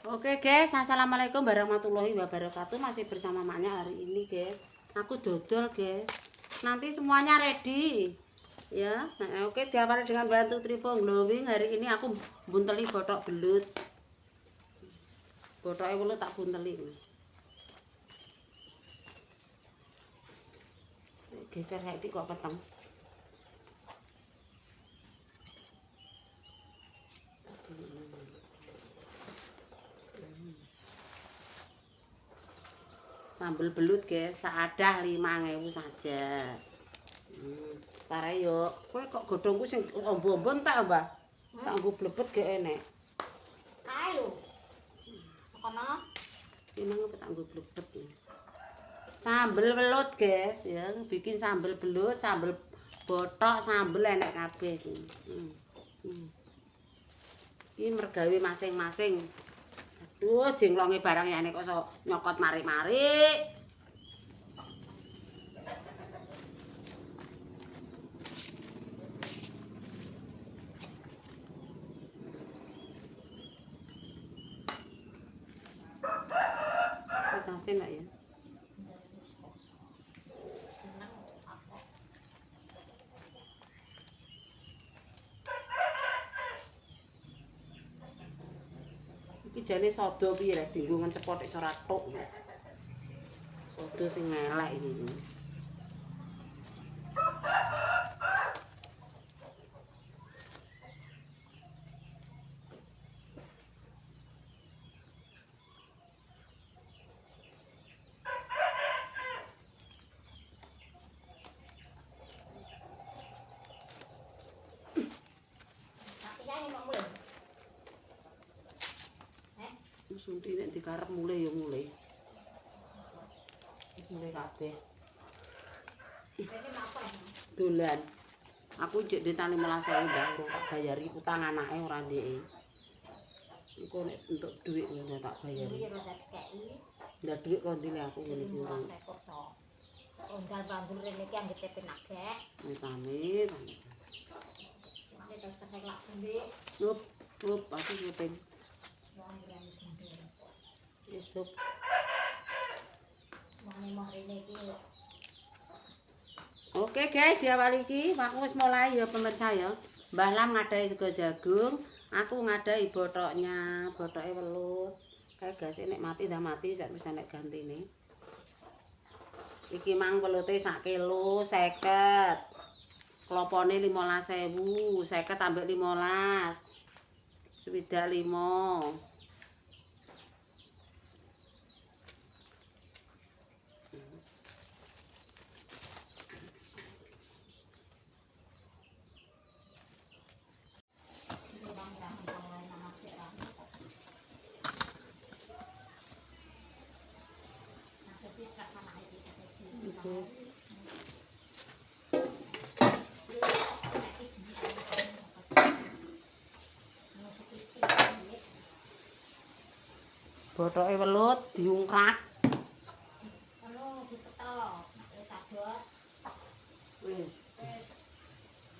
Oke guys, assalamualaikum warahmatullahi wabarakatuh. Masih bersama maknya hari ini guys. Aku dodol guys. Nanti semuanya ready ya. Nah, oke, diawali dengan bantu Trivo glowing. Hari ini aku bunteli botok belut. Botoknya belut tak bunteli. Gecer kayak kok peteng. Sambal belut guys, seadah 5.000 saja. Tare yo, kowe kok godhongku sing ombo-ombo tak, Mbah? Tak nggo blebet gak enek. Kae lho. Kono. Ini ngapa tak nggo blebet. Sambal belut guys, ya, bikin sambal belut, sambal botok, sambal enek kabeh iki. Iki mergawe masing-masing. Aduh, jenglonge barang ya nek kok nyokot mari-mari. Wis asin lah ya. Seneng aku. Iki jane sodo piye rek dienggo ngecepot iso ora tok. Sodo sing elek iki. Tapi kae mau mulai. Sunti nek dikarep mulai ya mulai. Wis mulai kabeh. Ini apa ya? Dolan. Aku jek ditani 15.000 Mbah, urung tak bayari utang anake ora ndeke. Engko nek entuk dhuwit ngono tak bayari. Iya rada dikeki. Ndak dhuwit kok ndile aku ngene iki. Merasa koso. Unggal bantul rene iki anggere penagek. Wis amit. Mane terus tekek lak sendiri. Up, aku ngepeng. Wong berani sendiri. Esuk. Mane mau rene iki. Oke guys, diawali iki aku wis mulai ya pemirsa ya. Mbah Lam ngadai sego jagung, aku ngadai botoknya, botoke welut. Kae gas nek mati dah mati sak bisa nek gantine. Iki mang welute sak kilo 50. Klopone 15.000, 50 tambah 15. Swidak 5. Terus botoke welut diungkrak. Anu dipetel. Wis ados. Wis.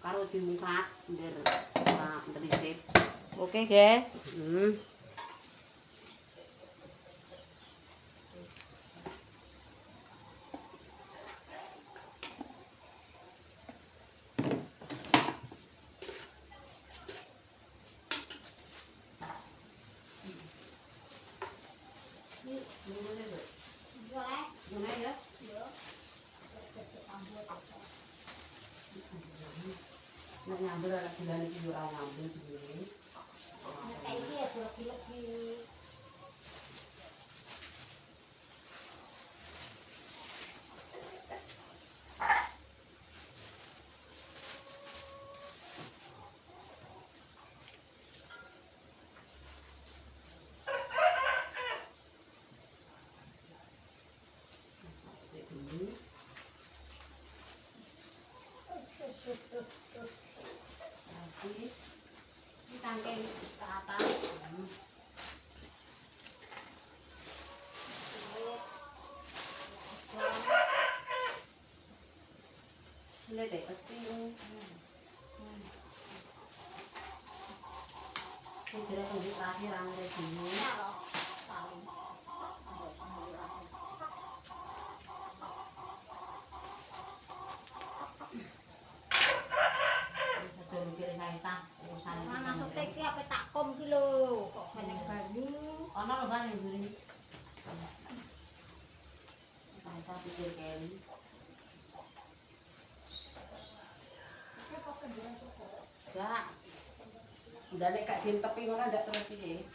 Karo diungkrak ndir ndelisik. Oke guys. Boleh? Mulai ya. Yo. Nek nyambel ora bulan iki ora nyambel jenenge. Nek iki ya lebih-lebih. Kasih. Ini tangkai ke atas. Lihat deh, pasti. Jere konsentrasi ra ngene dhewe. Ya loh, paling. Ambek sendiri aku. Wis aja mikir sae-sae urusan iki. Nah, maksudnya iki apa tak kom iki lho, kok banyak banyu. Ana lho Bang mburi. Sae-sae pikir kene. Enggak. Udah nek gak dientepi ngono ndak terus piye?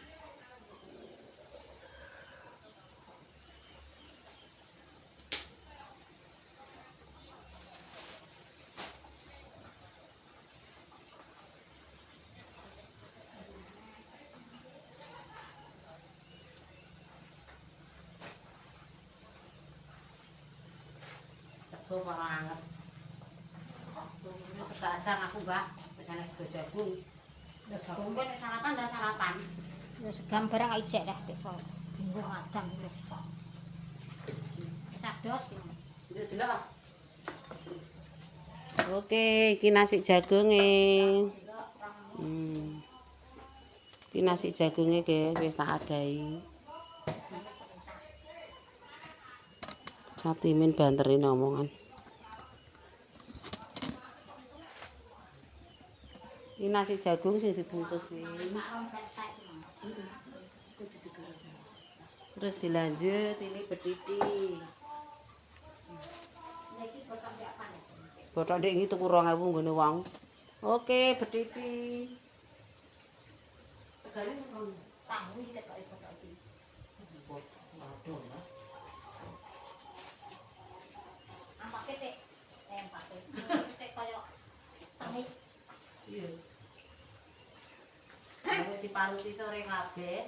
Sego ora anget. Wis segadang aku, Mbak. Wis ana sego jagung. Wis jagung kowe nek sarapan ndak sarapan. Ya segam barang ijek dah besok. Bingung madang lho. Wis ados iki. Nduk delok. Oke, iki nasi jagunge. Iki nasi jagunge, guys, wis tak adahi. Catimin banterin omongan. Ini nasi jagung sing dibungkusin. Terus dilanjut ini betiti. Botok ndek iki tuku 2000 nggone wong. Oke, betiti. Segale ngono. Tahu iki ketoke botok iki. Waduh. Ampake tek. Ampake. Tek koyo tengik. Iya. Ayo diparuti sore kabeh.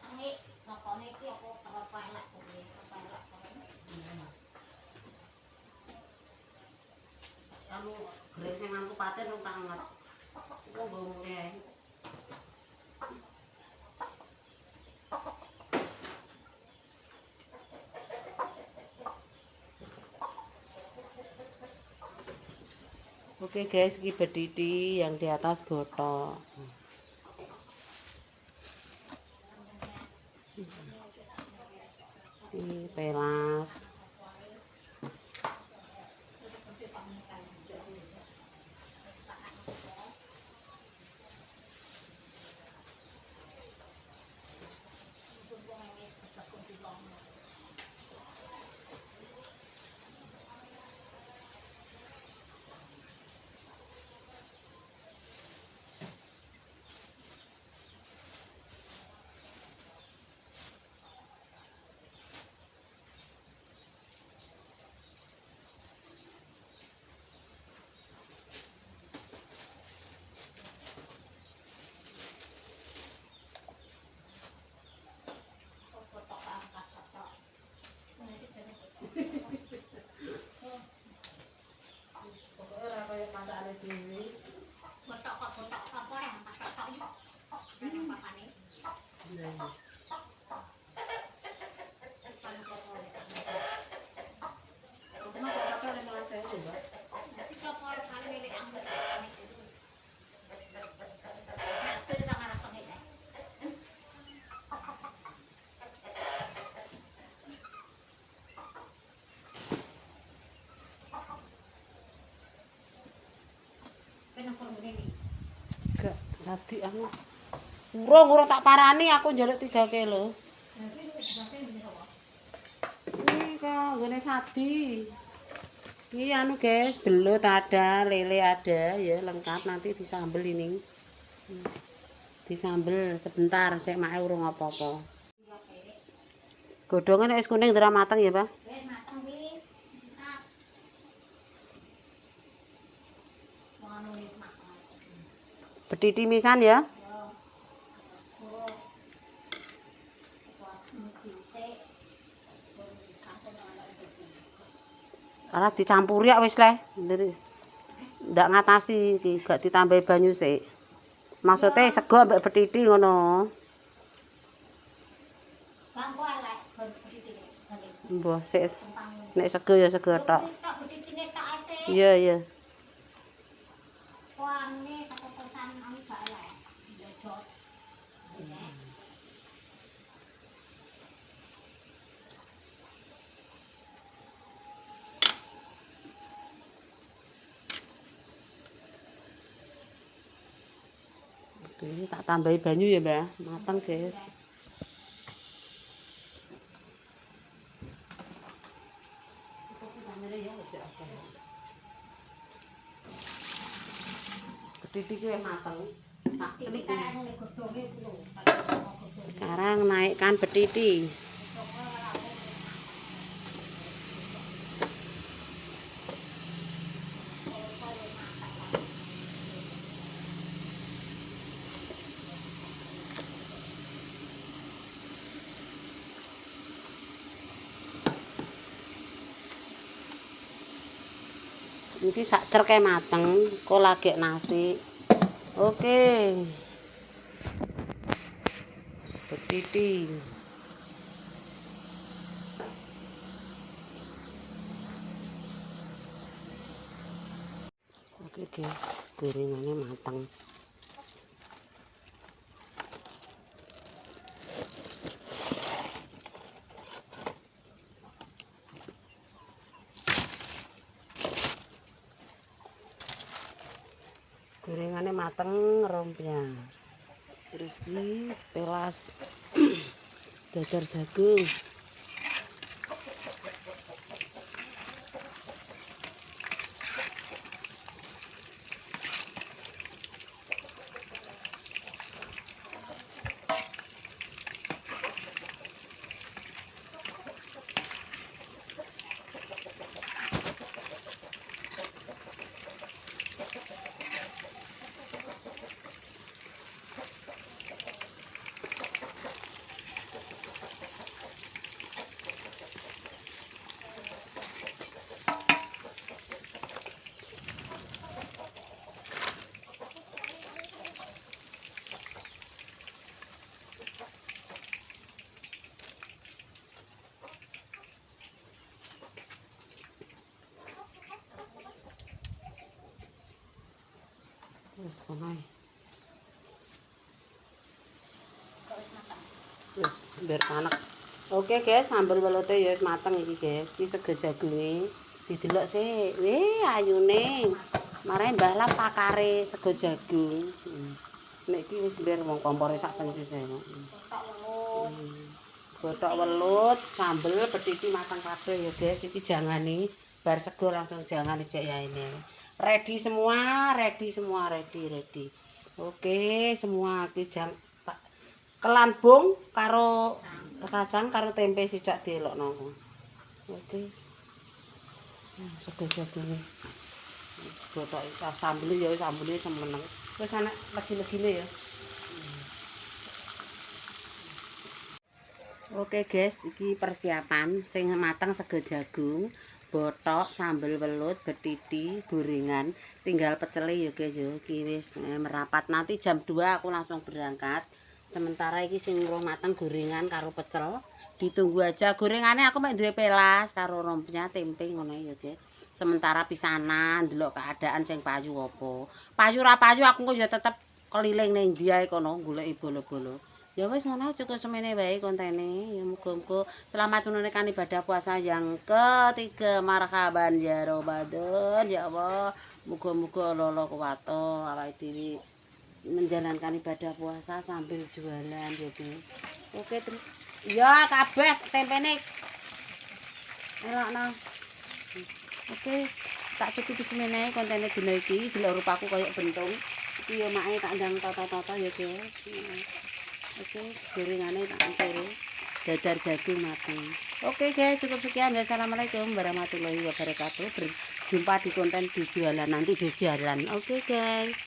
Tengik nokone iki apa apa elek kuwi. Apa elek kuwi. Kamu grek sing nganggo paten rung tak anget. Iku nggo mure ae. Oke guys, ini betiti yang di atas botok. Ini pelas. Botok kok botok apa ora botok iki. Nang papane. Nanti coba kali milik anggur. Nanti kita ngarep tengik. Penempur ngene. Gak sadi anu. Urung tak parani aku njaluk 3 kilo. Ini kok nggone sadi. Ini anu guys, belut ada, lele ada, ya lengkap nanti disambel ini. Disambel sebentar, sik mae urung apa-apa. Godhonge nek wis kuning ndra mateng ya, Pak? Wis mateng iki. Ngono wis mateng. Betiti misan ya. Ora dicampuri ya wis le. Ndak ngatasi iki, gak ditambahi banyu sik. Maksudnya sego ambek betiti ngono. Bangko elek betiti. Mbah sik nek sego ya sego tok. Tok betitine tok ase. Iya iya. Wah, ini keputusan anu gak elek. Jojot. Oke, tak tambahi banyu ya, Mbak. Matang, guys. Kedhiti ki mateng. Sekarang naikkan betiti. Iki sak cerke mateng, kok lagi nasi. Oke. Betiti. Oke, guys, gorengannya mateng. Gorengannya mateng rompnya. Terus ini pelas dadar jagung. Wis kono. Wis biar panek. Oke, guys, sambal welote ya wis mateng iki, guys. Iki sego jagunge. Didelok sih. Weh, ayune. Mare Mbah Lam pakare sego jagung. Nek iki wis biar wong kompore sak pencis ae. Gothok welut, sambel, betiti mateng kabeh ya, guys. Iki jangane bar sego langsung jangan ijek ya ini. Ready semua, ready. Oke, semua iki jang kelambung karo kacang karo tempe sijak dielokno. Oke. Sego jagunge. Gothok sambel ya sambele semeneng. Wis ana legi-legine ya. Oke, guys, iki persiapan sing mateng sego jagung, botok, sambel welut, betiti, gorengan, tinggal pecele ya, guys ya. Iki wis merapat. Nanti jam 2 aku langsung berangkat. Sementara iki sing urung mateng gorengan karo pecel, ditunggu aja. Gorengannya aku mek duwe pelas karo rompnya tempe ngono ya, guys. Sementara pisanan ndelok keadaan sing payu apa. Payu ra payu aku kok ya tetep keliling ning ndi ae kono goleki bolo-bolo. Ya wis ngono cukup semene wae kontene. Ya muga-muga selamat menunaikan ibadah puasa yang ketiga. Marhaban ya Ramadan ya Allah. Muga-muga lolo kuwato awake dhewe menjalankan ibadah puasa sambil jualan ya, Bu. Oke, terus ya kabeh tempene elokno. Oke, tak cukupi semene kontene dina iki. Delok rupaku kaya bentung. Iki ya make tak ndang tata-tata ya, guys. Oke, gorengannya tak ampere. Dadar jagung mateng. Oke, guys, cukup sekian. Wassalamualaikum warahmatullahi wabarakatuh. Berjumpa di konten di jualan nanti di jalan. Oke, guys.